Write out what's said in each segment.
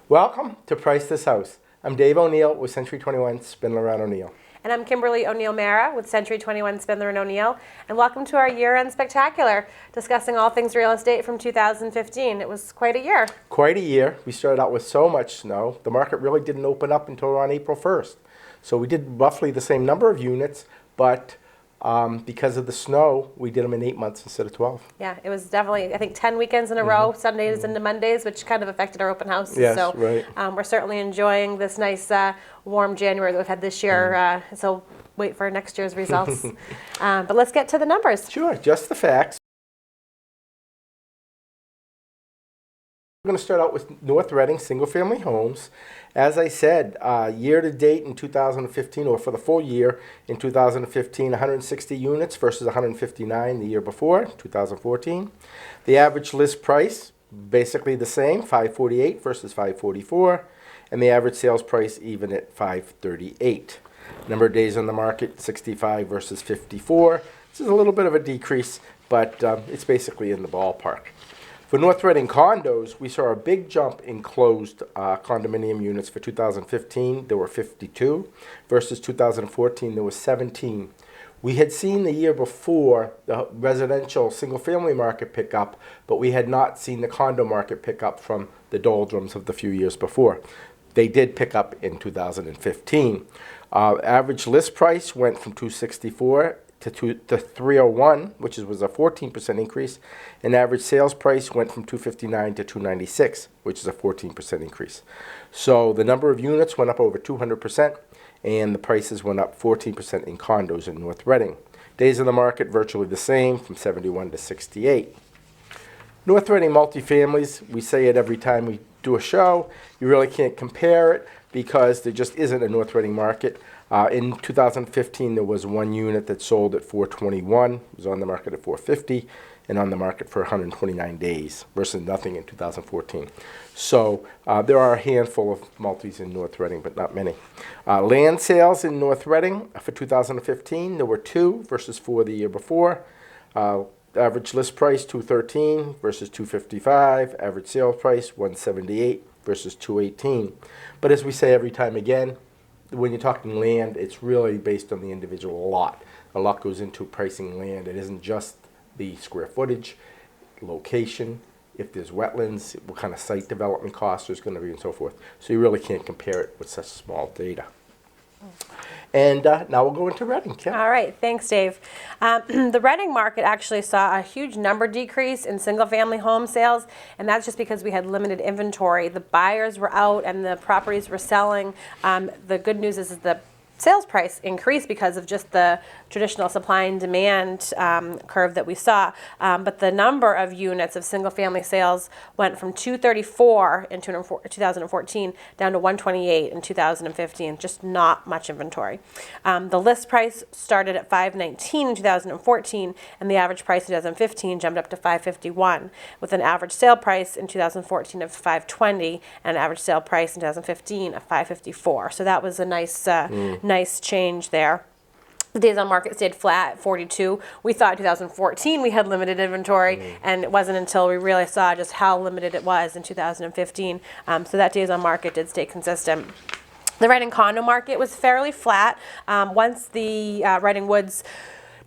Welcome to Price This House. I'm Dave O'Neil with Century 21 Spindler and O'Neil. And I'm Kimberly O'Neil with Century 21 Spindler and O'Neil. And welcome to our year-end spectacular, discussing all things real estate from 2015. It was quite a year. Quite a year. We started out with so much snow. The market really didn't open up until on April 1st. So we did roughly the same number of units, but because of the snow, we did them in 8 months instead of 12. Yeah, it was definitely, I think, 10 weekends in a row, Sundays into Mondays, which kind of affected our open houses. Yes, so right. We're certainly enjoying this nice warm January that we've had this year. So wait for next year's results. But let's get to the numbers. Sure, just the facts. We're going to start out with North Reading single-family homes. As I said, year-to-date in 2015, or for the full year in 2015, 160 units versus 159 the year before, 2014. The average list price, basically the same, $548 versus $544, and the average sales price even at $538. Number of days on the market, 65 versus 54. This is a little bit of a decrease, but it's basically in the ballpark. For North Reading condos, we saw a big jump in closed condominium units. For 2015, there were 52, versus 2014, there was 17. We had seen the year before the residential single-family market pick up, but we had not seen the condo market pick up from the doldrums of the few years before. They did pick up in 2015. Average list price went from $264 to $301, which was a 14% increase, and average sales price went from $259 to $296, which is a 14% increase. So the number of units went up over 200%, and the prices went up 14% in condos in North Reading. Days on the market virtually the same, from 71 to 68. North Reading multifamilies, we say it every time we do a show. You really can't compare it because there just isn't a North Reading market. In 2015, there was one unit that sold at $421. It was on the market at $450 and on the market for 129 days versus nothing in 2014. So there are a handful of multis in North Reading, but not many. Land sales in North Reading for 2015, there were 2 versus 4 the year before. Average list price $213 versus $255. Average sales price $178 versus $218. But as we say every time again, when you're talking land, it's really based on the individual lot. A lot goes into pricing land. It isn't just the square footage, location, if there's wetlands, what kind of site development cost there's going to be, and so forth. So you really can't compare it with such small data. And now we'll go into Reading. Kim. All right, thanks, Dave. The Reading market actually saw a huge number decrease in single-family home sales, and that's just because we had limited inventory. The buyers were out and the properties were selling. The good news is the sales price increased because of just the traditional supply and demand curve that we saw. But the number of units of single-family sales went from 234 in 2014 down to 128 in 2015. Just not much inventory. The list price started at $519 in 2014, and the average price in 2015 jumped up to $551, with an average sale price in 2014 of $520 and an average sale price in 2015 of $554. So that was a nice change there. The days on market stayed flat at 42. We thought in 2014 we had limited inventory, and it wasn't until we really saw just how limited it was in 2015. So that days on market did stay consistent. The Reading condo market was fairly flat. Once the Reading Woods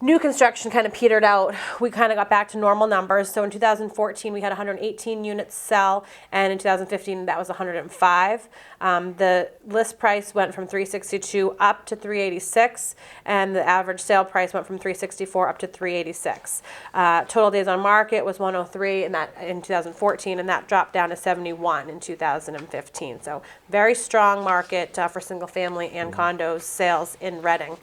new construction kind of petered out, we kind of got back to normal numbers. So in 2014, we had 118 units sell, and in 2015, that was 105. The list price went from $362 up to $386, and the average sale price went from $364 up to $386. Total days on market was 103 in 2014, and that dropped down to 71 in 2015. So very strong market for single-family and condos sales in Reading.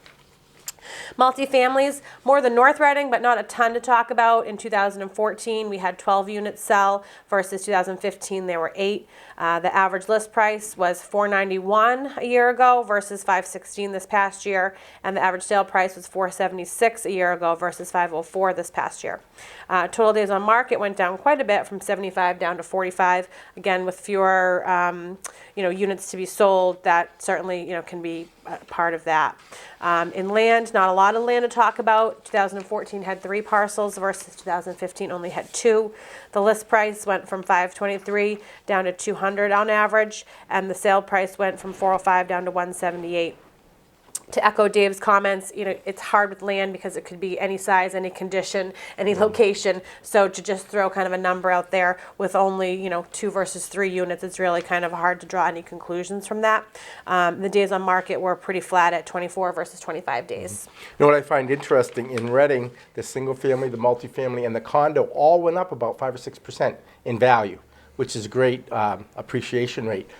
Multifamilies, more than North Reading, but not a ton to talk about. In 2014, we had 12 units sell versus 2015, there were 8. The average list price was $491 a year ago versus $516 this past year, and the average sale price was $476 a year ago versus $504 this past year. Total days on market went down quite a bit, from 75 down to 45. Again, with fewer units to be sold, that certainly can be part of that. In land, not a lot of land to talk about. 2014 had 3 parcels versus 2015 only had 2. The list price went from $523 down to $200 on average, and the sale price went from $405 down to $178. To echo Dave's comments, it's hard with land because it could be any size, any condition, any location. So to just throw kind of a number out there with only, 2 versus 3 units, it's really kind of hard to draw any conclusions from that. The days on market were pretty flat at 24 versus 25 days. You know what I find interesting in Reading, the single family, the multifamily, and the condo all went up about 5 or 6% in value, which is a great appreciation rate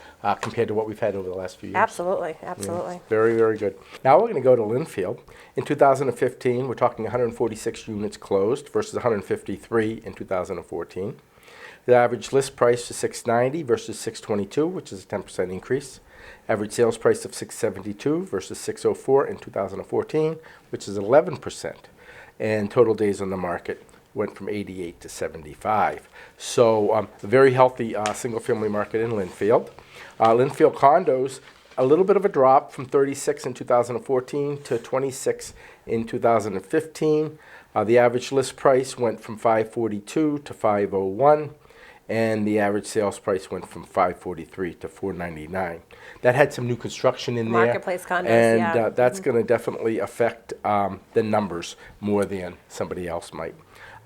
compared to what we've had over the last few years. Absolutely, absolutely. Yeah, very, very good. Now we're going to go to Lynnfield. In 2015, we're talking 146 units closed versus 153 in 2014. The average list price is $690 versus $622, which is a 10% increase. Average sales price of $672 versus $604 in 2014, which is 11%. And total days on the market went from 88 to 75. So a very healthy single-family market in Lynnfield. Lynnfield condos, a little bit of a drop from 36 in 2014 to 26 in 2015. The average list price went from $542 to $501, and the average sales price went from $543 to $499. That had some new construction in there. Marketplace condos, and yeah. that's going to definitely affect the numbers more than somebody else might.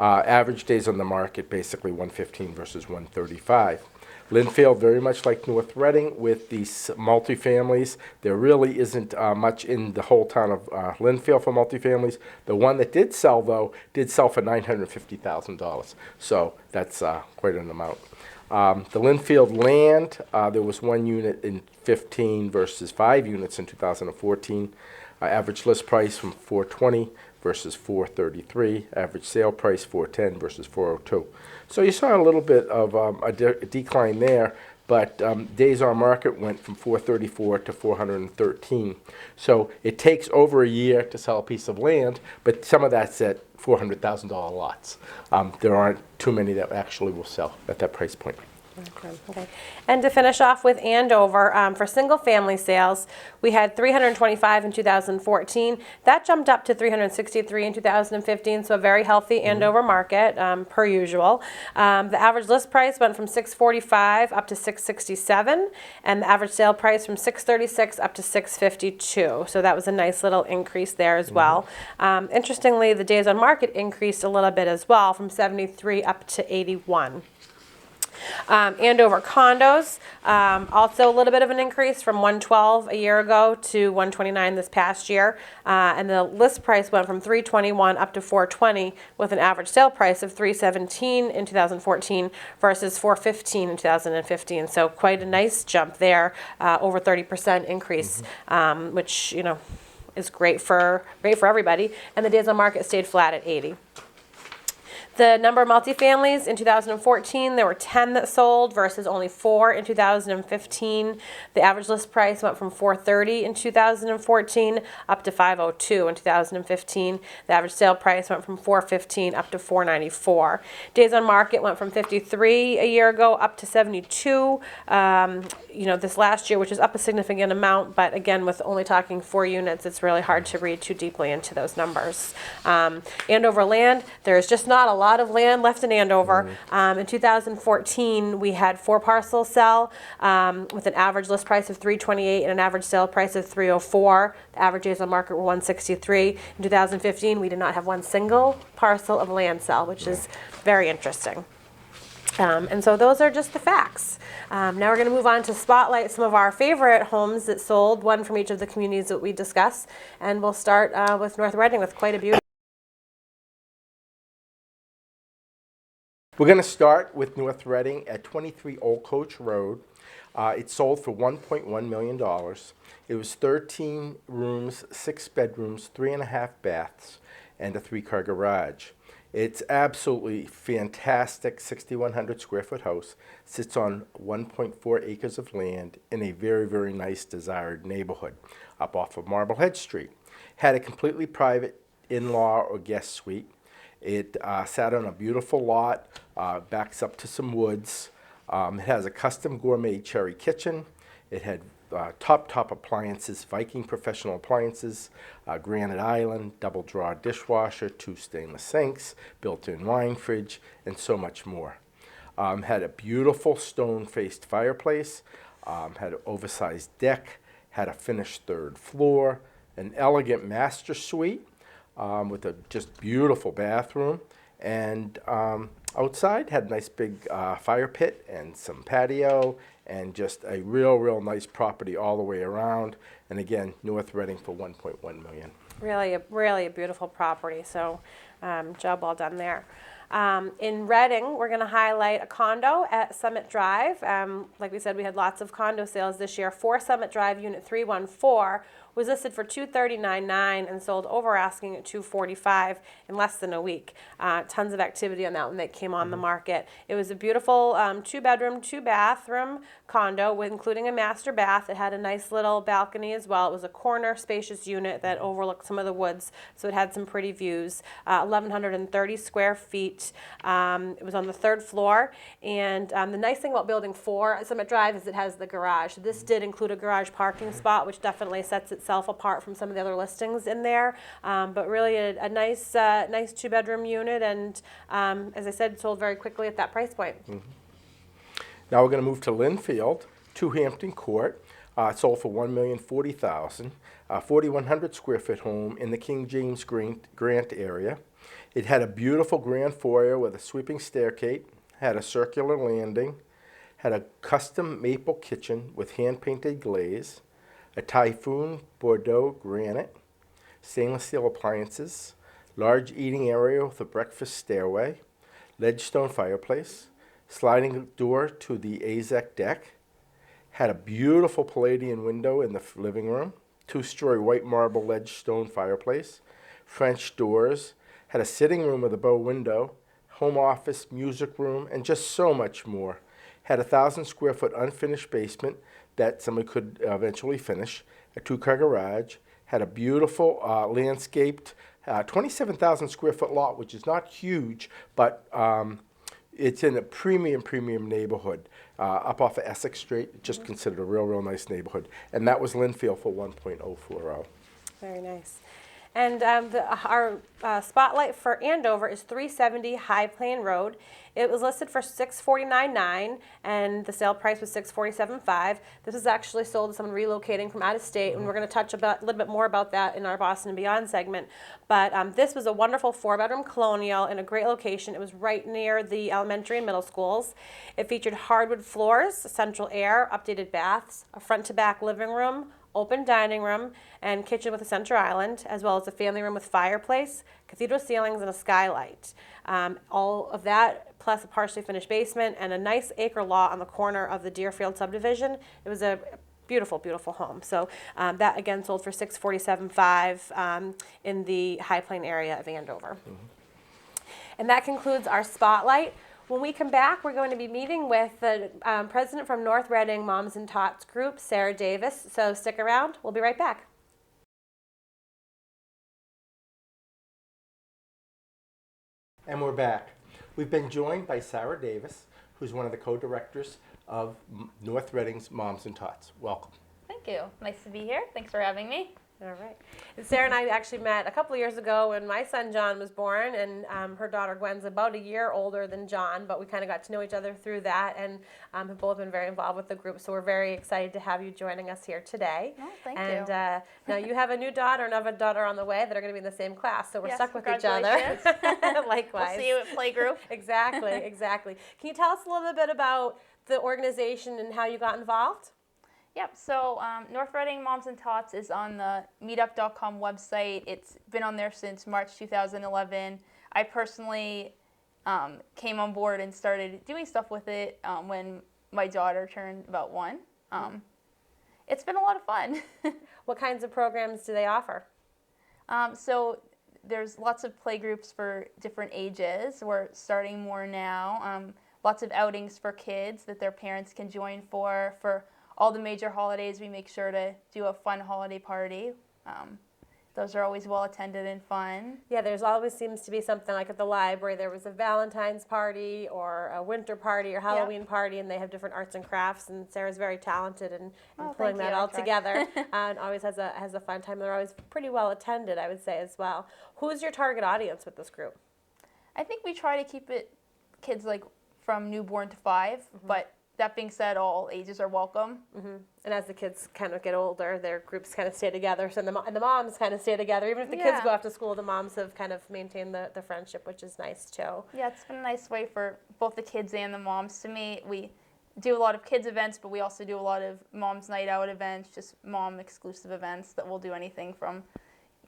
Average days on the market, basically 115 versus 135. Lynnfield, very much like North Reading with these multifamilies. There really isn't much in the whole town of Lynnfield for multifamilies. The one that did sell, though, did sell for $950,000. So that's quite an amount. The Lynnfield land, there was 1 unit in 15 versus 5 units in 2014. Average list price from $420 versus $433. Average sale price $410 versus $402. So you saw a little bit of a decline there, but days on market went from 434 to 413. So it takes over a year to sell a piece of land, but some of that's at $400,000 lots. There aren't too many that actually will sell at that price point. Okay. And to finish off with Andover, for single-family sales, we had 325 in 2014. That jumped up to 363 in 2015, so a very healthy Andover market, per usual. The average list price went from $645 up to $667, and the average sale price from $636 up to $652. So that was a nice little increase there as well. Interestingly, the days on market increased a little bit as well, from 73 up to 81. Andover condos, also a little bit of an increase from 112 a year ago to 129 this past year, and the list price went from 321 up to 420 with an average sale price of 317 in 2014 versus 415 in 2015. So quite a nice jump there, over 30% increase, which is great for everybody. And the days on market stayed flat at 80. The number of multifamilies in 2014, there were 10 that sold versus only 4 in 2015. The average list price went from $430 in 2014 up to $502 in 2015. The average sale price went from $415 up to $494. Days on market went from 53 a year ago up to 72. This last year, which is up a significant amount, but again, with only talking 4 units, it's really hard to read too deeply into those numbers. Andover land, there's just not a lot of land left in Andover. In 2014, we had 4 parcels sell with an average list price of $328 and an average sale price of $304. The average days on market were 163. In 2015, we did not have one single parcel of land sell, which is very interesting. And so those are just the facts. Now we're going to move on to spotlight some of our favorite homes that sold, one from each of the communities that we discuss. And we'll start with North Reading with quite a beauty. We're going to start with North Reading at 23 Old Coach Road. It sold for $1.1 million. It was 13 rooms, 6 bedrooms, 3.5 baths, and a 3-car garage. It's absolutely fantastic, 6,100 square foot house. Sits on 1.4 acres of land in a very, very nice desired neighborhood up off of Marblehead Street. Had a completely private in-law or guest suite. It sat on a beautiful lot, backs up to some woods. It has a custom gourmet cherry kitchen. It had top appliances, Viking Professional Appliances, Granite Island, double drawer dishwasher, 2 stainless sinks, built-in wine fridge, and so much more. Had a beautiful stone-faced fireplace, had an oversized deck, had a finished 3rd floor, an elegant master suite with a just beautiful bathroom, and outside had a nice big fire pit and some patio, and just a real nice property all the way around. And again, North Reading for $1.1 million. Really a beautiful property. So, job well done there. In Reading, we're going to highlight a condo at Summit Drive. Like we said, we had lots of condo sales this year. 4 Summit Drive, Unit 314, was listed for $239,900 and sold over asking at $245,000 in less than a week. Tons of activity on that one that came on the market. It was a beautiful 2-bedroom, 2-bathroom condo with including a master bath. It had a nice little balcony as well. It was a corner spacious unit that overlooked some of the woods, so it had some pretty views. 1,130 square feet. It was on the 3rd floor, and the nice thing about building 4 at Summit Drive is it has the garage. This did include a garage parking spot, which definitely sets itself apart from some of the other listings in there. But really a nice 2-bedroom unit, and as I said, sold very quickly at that price point. Now we're going to move to Lynnfield, 2 Hampton Court. It sold for $1,040,000. 4,100 square foot home in the King James Grant area. It had a beautiful grand foyer with a sweeping staircase, had a circular landing, had a custom maple kitchen with hand-painted glaze, a Typhoon Bordeaux granite, stainless steel appliances, large eating area with a breakfast stairway, ledge stone fireplace, sliding door to the AZEC deck, had a beautiful Palladian window in the living room, 2-story white marble ledge stone fireplace, French doors, had a sitting room with a bow window, home office, music room, and just so much more. Had a 1,000 square foot unfinished basement that somebody could eventually finish, a 2-car garage, had a beautiful landscaped 27,000 square foot lot, which is not huge, but it's in a premium neighborhood up off of Essex Street. Just considered a real nice neighborhood. And that was Lynnfield for $1.040. Very nice. And our spotlight for Andover is 370 High Plain Road. It was listed for $649,900, and the sale price was $647,500. This is actually sold to someone relocating from out of state, and we're going to touch a little bit more about that in our Boston and Beyond segment. But this was a wonderful 4-bedroom colonial in a great location. It was right near the elementary and middle schools. It featured hardwood floors, central air, updated baths, a front-to-back living room, open dining room, and kitchen with a center island, as well as a family room with fireplace, cathedral ceilings, and a skylight. All of that, plus a partially finished basement and a nice acre lot on the corner of the Deerfield subdivision. It was a beautiful home. So that, again, sold for $647,500 in the High Plain area of Andover. And that concludes our spotlight. When we come back, we're going to be meeting with the president from North Reading Moms and Tots Group, Sarrah Davis. So stick around. We'll be right back. And we're back. We've been joined by Sarrah Davis, who's one of the co-directors of North Reading's Moms and Tots. Welcome. Thank you. Nice to be here. Thanks for having me. All right. And Sarrah and I actually met a couple of years ago when my son John was born, and her daughter Gwen's about a year older than John, but we kind of got to know each other through that, and have both been very involved with the group, so we're very excited to have you joining us here today. Oh, thank you. And now you have a new daughter, another daughter on the way that are going to be in the same class, so we're Yes, stuck with each other. Likewise. We'll see you at playgroup. Exactly. Can you tell us a little bit about the organization and how you got involved? Yep, so North Reading Moms and Tots is on the meetup.com website. It's been on there since March 2011. I personally came on board and started doing stuff with it when my daughter turned about 1. It's been a lot of fun. What kinds of programs do they offer? So there's lots of play groups for different ages. We're starting more now. Lots of outings for kids that their parents can join for all the major holidays. We make sure to do a fun holiday party. Those are always well attended and fun. Yeah, there's always seems to be something like at the library. There was a Valentine's party or a winter party or Halloween party, and they have different arts and crafts. And Sarah's very talented in pulling that all together, and always has a fun time. They're always pretty well attended, I would say, as well. Who's your target audience with this group? I think we try to keep it kids like from newborn to 5, but that being said, all ages are welcome. And as the kids kind of get older, their groups kind of stay together. So and the moms kind of stay together. Even if the kids go off to school, the moms have kind of maintained the friendship, which is nice too. Yeah, it's been a nice way for both the kids and the moms to meet. We do a lot of kids events, but we also do a lot of moms night out events, just mom exclusive events that will do anything from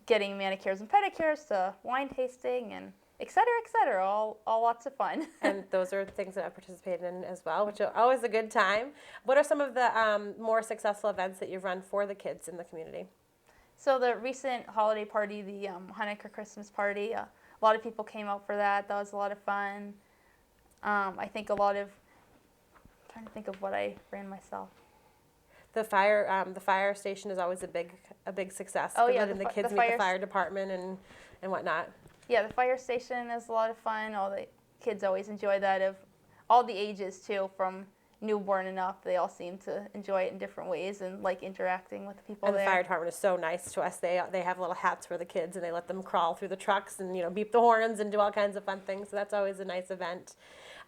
getting manicures and pedicures to wine tasting and et cetera, all lots of fun. And those are things that I've participated in as well, which are always a good time. What are some of the more successful events that you've run for the kids in the community? So the recent holiday party, the Hanukkah Christmas party, a lot of people came out for that. That was a lot of fun. I think I'm trying to think of what I ran myself. The fire station is always a big success. Oh yeah, the kids meet the fire department and whatnot. Yeah, the fire station is a lot of fun. All the kids always enjoy that, of all the ages too, from newborn and up. They all seem to enjoy it in different ways and like interacting with the people and there. And the fire department is so nice to us. They have little hats for the kids, and they let them crawl through the trucks and beep the horns and do all kinds of fun things. So that's always a nice event.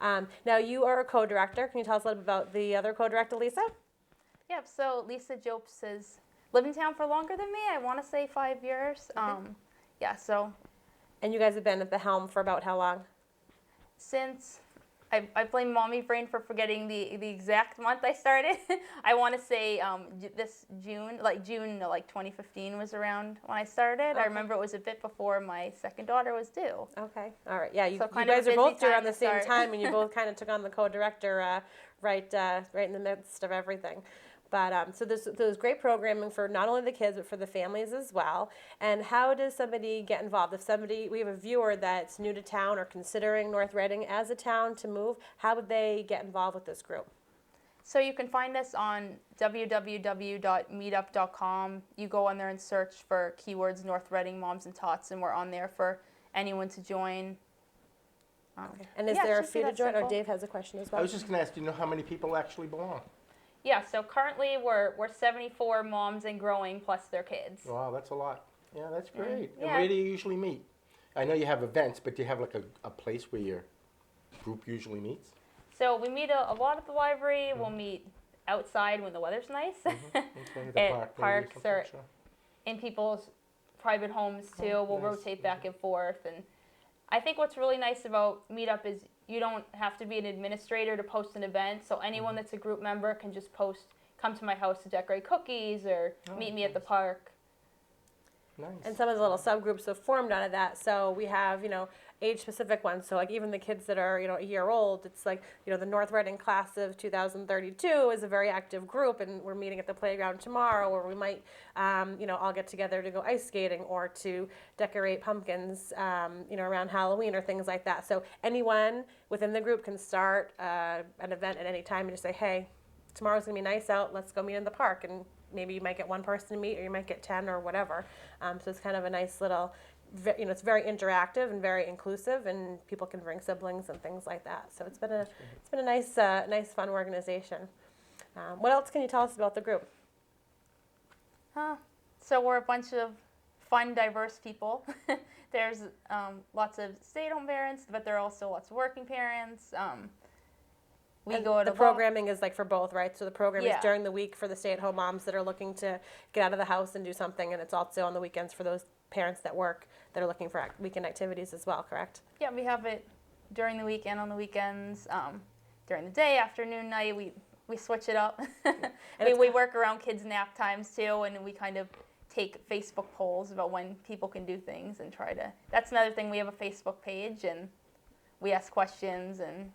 Now you are a co-director. Can you tell us a little bit about the other co-director, Lisa? Yep. So Lisa Jopes has lived in town for longer than me. I want to say 5 years. Yeah. So. And you guys have been at the helm for about how long? Since I blame Mommy Brain for forgetting the exact month I started. I want to say this June, June 2015 was around when I started. Okay. I remember it was a bit before my second daughter was due. Okay, all right, yeah. You guys are both around the same time, and you both kind of took on the co-director right in the midst of everything. But so there's great programming for not only the kids but for the families as well. And how does somebody get involved? If we have a viewer that's new to town or considering North Reading as a town to move, how would they get involved with this group? So you can find us on www.meetup.com. You go on there and search for keywords North Reading Moms and Tots, and we're on there for anyone to join. Okay. And is there a fee to join? Or Dave has a question as well. I was just going to ask, do you know how many people actually belong? Yeah, so currently we're 74 moms and growing plus their kids. Wow, that's a lot. Yeah, that's great. Yeah. And where do you usually meet? I know you have events, but do you have like a place where your group usually meets? So we meet a lot at the library. We'll meet outside when the weather's nice. At parks or in people's private homes too. We'll rotate back and forth. And I think what's really nice about Meetup is you don't have to be an administrator to post an event. So anyone that's a group member can just come to my house to decorate cookies or meet me at the park. Nice. And some of the little subgroups have formed out of that. So we have, age-specific ones. So like even the kids that are, a year old, it's like, the North Reading class of 2032 is a very active group, and we're meeting at the playground tomorrow, or we might, all get together to go ice skating or to decorate pumpkins, around Halloween or things like that. So anyone within the group can start an event at any time and just say, hey, tomorrow's going to be nice out, let's go meet in the park. And maybe you might get one person to meet, or you might get 10 or whatever. So it's kind of a nice little, it's very interactive and very inclusive, and people can bring siblings and things like that. So it's been a nice fun organization. What else can you tell us about the group? So we're a bunch of fun, diverse people. There's lots of stay-at-home parents, but there are also lots of working parents. The programming is like for both, right? So the program is during the week for the stay-at-home moms that are looking to get out of the house and do something, and it's also on the weekends for those parents that work that are looking for weekend activities as well, correct? Yeah, we have it during the week and on the weekends. During the day, afternoon, night, we switch it up. We work around kids' nap times too, and we kind of take Facebook polls about when people can do things and that's another thing. We have a Facebook page, and we ask questions and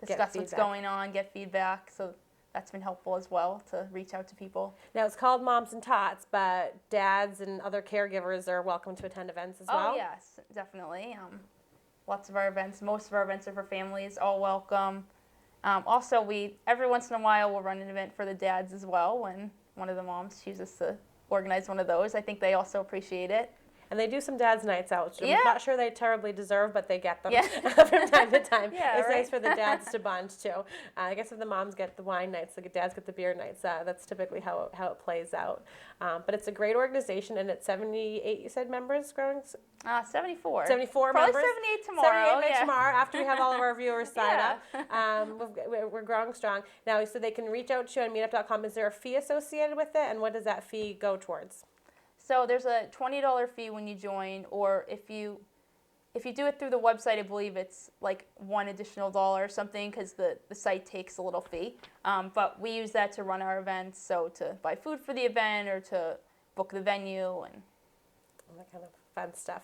discuss what's going on, get feedback. So that's been helpful as well to reach out to people. Now it's called Moms and Tots, but dads and other caregivers are welcome to attend events as well? Oh yes, definitely. Most of our events are for families, all welcome. Also, every once in a while we'll run an event for the dads as well when one of the moms chooses to organize one of those. I think they also appreciate it. And they do some dad's nights out, which Yeah. I'm not sure they terribly deserve, but they get them Yeah. from time to time. Yeah, It's right. nice for the dads to bond too. I guess if the moms get the wine nights, the dads get the beer nights. That's typically how it plays out. But it's a great organization, and it's 78, you said, members growing? 74. 74 Probably members. 78 tomorrow. 78 by yeah. tomorrow, after we have all of our viewers sign Yeah. up. We're growing strong. Now, so they can reach out to you on meetup.com. Is there a fee associated with it, and what does that fee go towards? So there's a $20 fee when you join, or if you do it through the website, I believe it's like $1 additional or something, because the site takes a little fee. But we use that to run our events, so to buy food for the event or to book the venue and All that kind of fun stuff.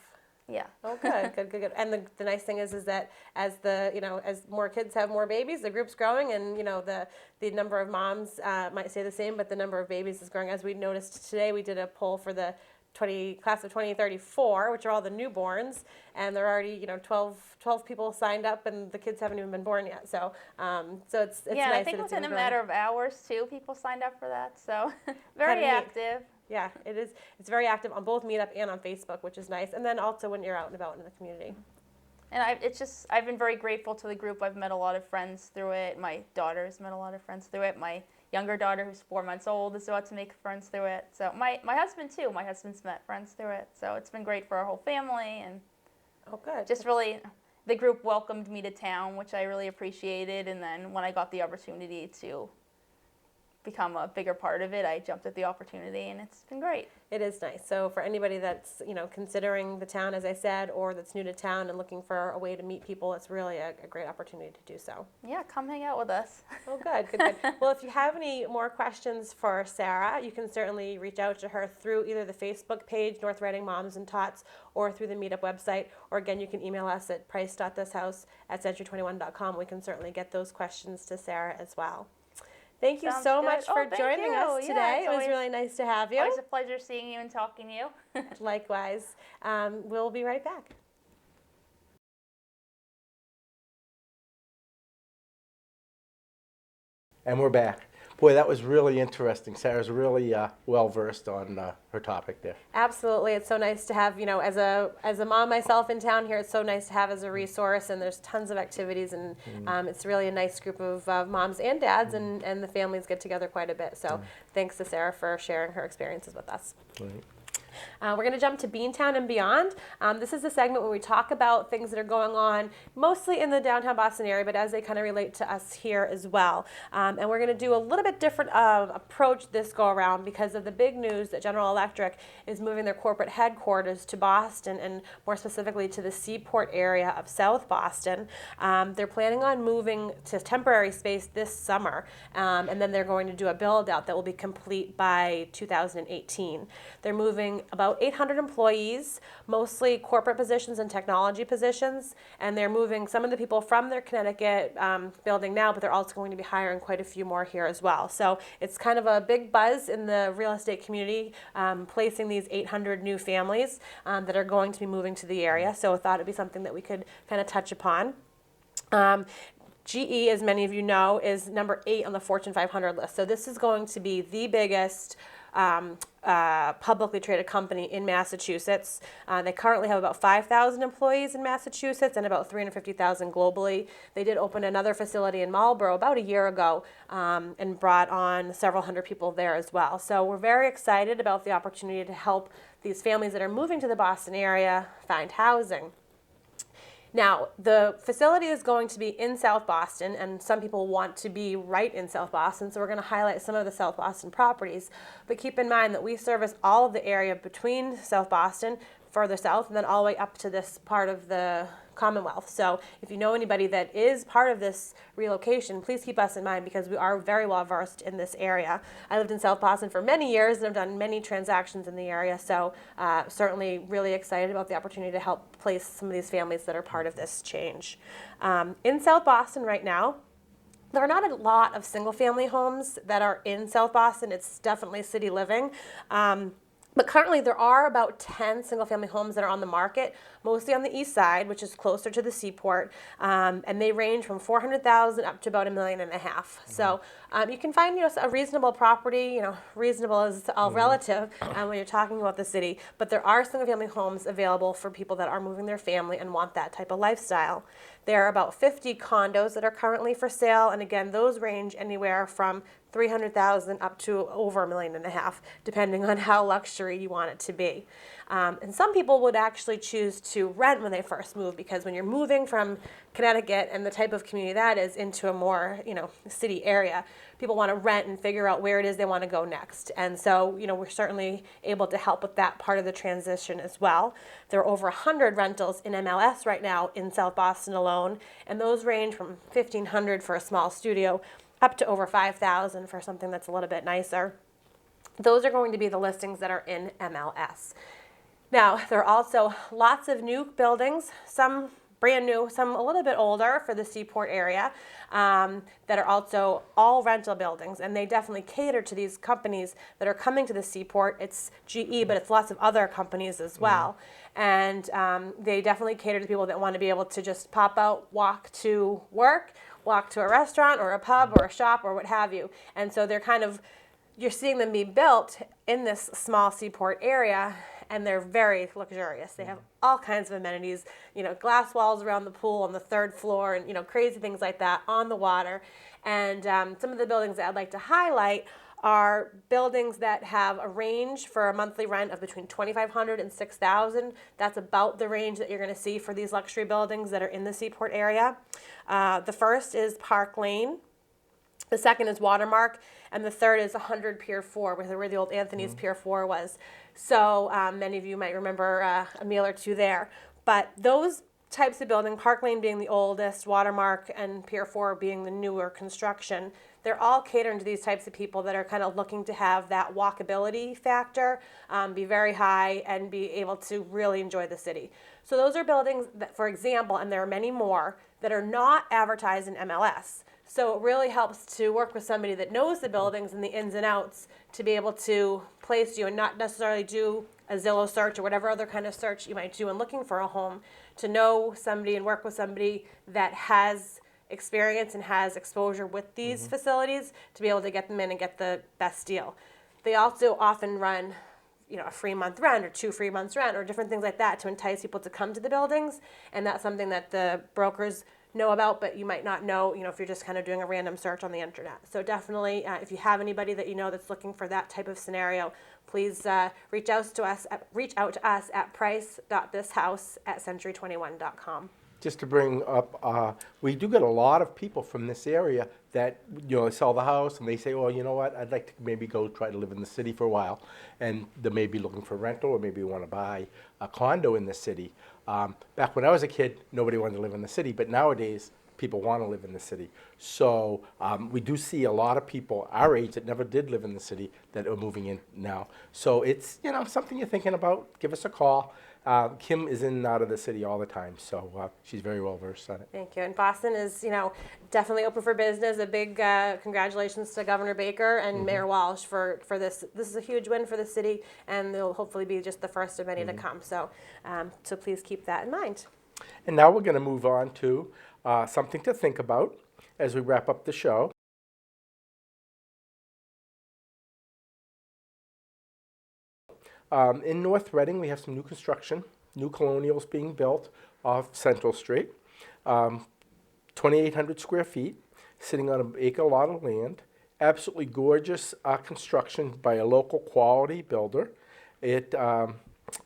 yeah. Oh, good. And the nice thing is that as as more kids have more babies, the group's growing, and the number of moms might stay the same, but the number of babies is growing. As we noticed today, we did a poll for the class of 2034, which are all the newborns, and there are already 12 people signed up, and the kids haven't even been born yet. So it's Yeah, nice and I think that it's within a growing. matter of hours too, people signed up for that. So very Kinda neat. active. Yeah, it is. It's very active on both Meetup and on Facebook, which is nice. And then also when you're out and about in the community. And I've been very grateful to the group. I've met a lot of friends through it. My daughter's met a lot of friends through it. My younger daughter, who's 4 months old, is about to make friends through it. So my husband too. My husband's met friends through it. So it's been great for our whole family, and Oh, good. just really, the group welcomed me to town, which I really appreciated. And then when I got the opportunity to become a bigger part of it, I jumped at the opportunity, and it's been great. It is nice. So for anybody that's considering the town, as I said, or that's new to town and looking for a way to meet people, it's really a great opportunity to do so. Yeah, come hang out with us. Oh, good. Well, if you have any more questions for Sarah, you can certainly reach out to her through either the Facebook page, North Reading Moms and Tots, or through the Meetup website. Or again, you can email us at price.thishouse@century21.com. We can certainly get those questions to Sarah as well. Thank you Sounds so good. much for Thank joining you. us Yeah, today. it's It was always- really nice to have you. Always a pleasure seeing you and talking to you. Likewise. We'll be right back. And we're back. Boy, that was really interesting. Sarah's really well-versed on her topic there. Absolutely. It's so nice to have, as a mom myself in town here, it's so nice to have as a resource, and there's tons of activities, and it's really a nice group of moms and dads, and the families get together quite a bit. So thanks to Sarah for sharing her experiences with us. Right. We're going to jump to Beantown and Beyond. This is the segment where we talk about things that are going on mostly in the downtown Boston area, but as they kind of relate to us here as well. And we're going to do a little bit different approach this go around because of the big news that General Electric is moving their corporate headquarters to Boston, and more specifically to the Seaport area of South Boston. They're planning on moving to temporary space this summer, and then they're going to do a build out that will be complete by 2018. They're moving about 800 employees, mostly corporate positions and technology positions, and they're moving some of the people from their Connecticut building now, but they're also going to be hiring quite a few more here as well. So it's kind of a big buzz in the real estate community, placing these 800 new families that are going to be moving to the area. So I thought it'd be something that we could kind of touch upon. GE, as many of you know, is number 8 on the Fortune 500 list. So this is going to be the biggest publicly traded company in Massachusetts. They currently have about 5,000 employees in Massachusetts and about 350,000 globally. They did open another facility in Marlborough about a year ago and brought on several hundred people there as well. So we're very excited about the opportunity to help these families that are moving to the Boston area find housing. Now, the facility is going to be in South Boston, and some people want to be right in South Boston, so we're going to highlight some of the South Boston properties. But keep in mind that we service all of the area between South Boston, further south, and then all the way up to this part of the Commonwealth. So if you know anybody that is part of this relocation, please keep us in mind because we are very well versed in this area. I lived in South Boston for many years and have done many transactions in the area, so certainly really excited about the opportunity to help place some of these families that are part of this change. In South Boston right now, there are not a lot of single-family homes that are in South Boston. It's definitely city living. But currently, there are about 10 single-family homes that are on the market, mostly on the east side, which is closer to the seaport, and they range from 400,000 up to about $1.5 million. So you can find, a reasonable property. Reasonable is all relative when you're talking about the city. But there are single-family homes available for people that are moving their family and want that type of lifestyle. There are about 50 condos that are currently for sale, and again, those range anywhere from 300,000 up to over $1.5 million, depending on how luxury you want it to be. And some people would actually choose to rent when they first move, because when you're moving from Connecticut and the type of community that is into a more, city area, people want to rent and figure out where it is they want to go next. And so, we're certainly able to help with that part of the transition as well. There are over 100 rentals in MLS right now in South Boston alone, and those range from $1,500 for a small studio up to over $5,000 for something that's a little bit nicer. Those are going to be the listings that are in MLS. Now, there are also lots of new buildings, some brand new, some a little bit older for the Seaport area, that are also all rental buildings, and they definitely cater to these companies that are coming to the Seaport. It's GE, but it's lots of other companies as well. And they definitely cater to people that want to be able to just pop out, walk to work, walk to a restaurant or a pub or a shop or what have you. And so you're seeing them be built in this small seaport area, and they're very luxurious. They have all kinds of amenities, glass walls around the pool on the third floor, and crazy things like that on the water. And some of the buildings that I'd like to highlight are buildings that have a range for a monthly rent of between $2,500 and $6,000. That's about the range that you're going to see for these luxury buildings that are in the Seaport area. The first is Park Lane. The second is Watermark, and the third is 100 Pier 4, where the old Anthony's Pier 4 was. So many of you might remember a meal or two there. But those types of building, Park Lane being the oldest, Watermark and Pier 4 being the newer construction, they're all catering to these types of people that are kind of looking to have that walkability factor be very high and be able to really enjoy the city. So those are buildings that, for example, and there are many more, that are not advertised in MLS. So it really helps to work with somebody that knows the buildings and the ins and outs to be able to place you and not necessarily do a Zillow search or whatever other kind of search you might do in looking for a home, to know somebody and work with somebody that has experience and has exposure with these facilities to be able to get them in and get the best deal. They also often run a free month rent or 2 free months rent or different things like that to entice people to come to the buildings. And that's something that the brokers know about, but you might not know, if you're just kind of doing a random search on the internet. So definitely, if you have anybody that that's looking for that type of scenario, please reach out to us at price.thishouse@century21.com. Just to bring up, we do get a lot of people from this area that sell the house and they say, oh, you know what, I'd like to maybe go try to live in the city for a while, and they may be looking for rental or maybe want to buy a condo in the city. Back when I was a kid, nobody wanted to live in the city, but nowadays people want to live in the city. So we do see a lot of people our age that never did live in the city that are moving in now. So it's something you're thinking about. Give us a call. Kim is in and out of the city all the time, so she's very well versed on it. Thank you. And Boston is, definitely open for business. A big congratulations to Governor Baker and Mayor Walsh for this. This is a huge win for the city, and they'll hopefully be just the first of many to come. So, so please keep that in mind. And now we're going to move on to something to think about as we wrap up the show. In North Reading, we have some new construction, new colonials being built off Central Street. 2,800 square feet, sitting on an acre lot of land. Absolutely gorgeous construction by a local quality builder. It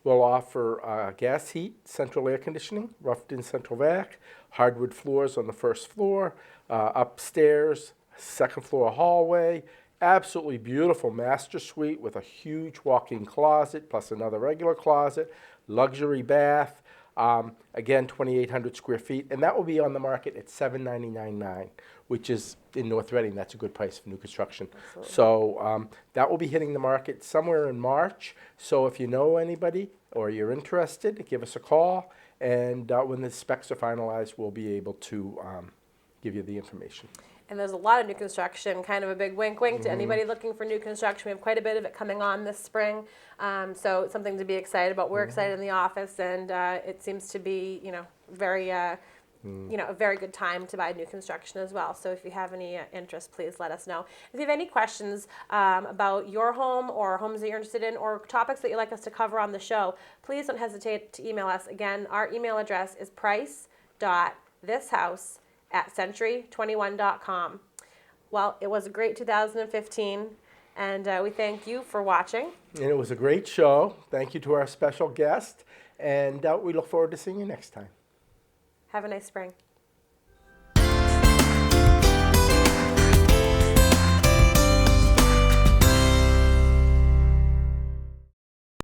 will offer gas heat, central air conditioning, roughed-in central vac, hardwood floors on the first floor, upstairs, second floor hallway. Absolutely beautiful master suite with a huge walk-in closet plus another regular closet, luxury bath. Again, 2,800 square feet, and that will be on the market at $799.9, which is in North Reading. That's a good price for new construction. Absolutely. So that will be hitting the market somewhere in March. So if you know anybody or you're interested, give us a call, and when the specs are finalized, we'll be able to give you the information. And there's a lot of new construction, kind of a big wink wink to anybody looking for new construction. We have quite a bit of it coming on this spring. So it's something to be excited about. We're excited in the office, and it seems to be, very, a very good time to buy new construction as well. So if you have any interest, please let us know. If you have any questions about your home or homes that you're interested in or topics that you'd like us to cover on the show, please don't hesitate to email us. Again, our email address is price.thishouse@century21.com. Well, it was a great 2015, and we thank you for watching. And it was a great show. Thank you to our special guest, and we look forward to seeing you next time. Have a nice spring.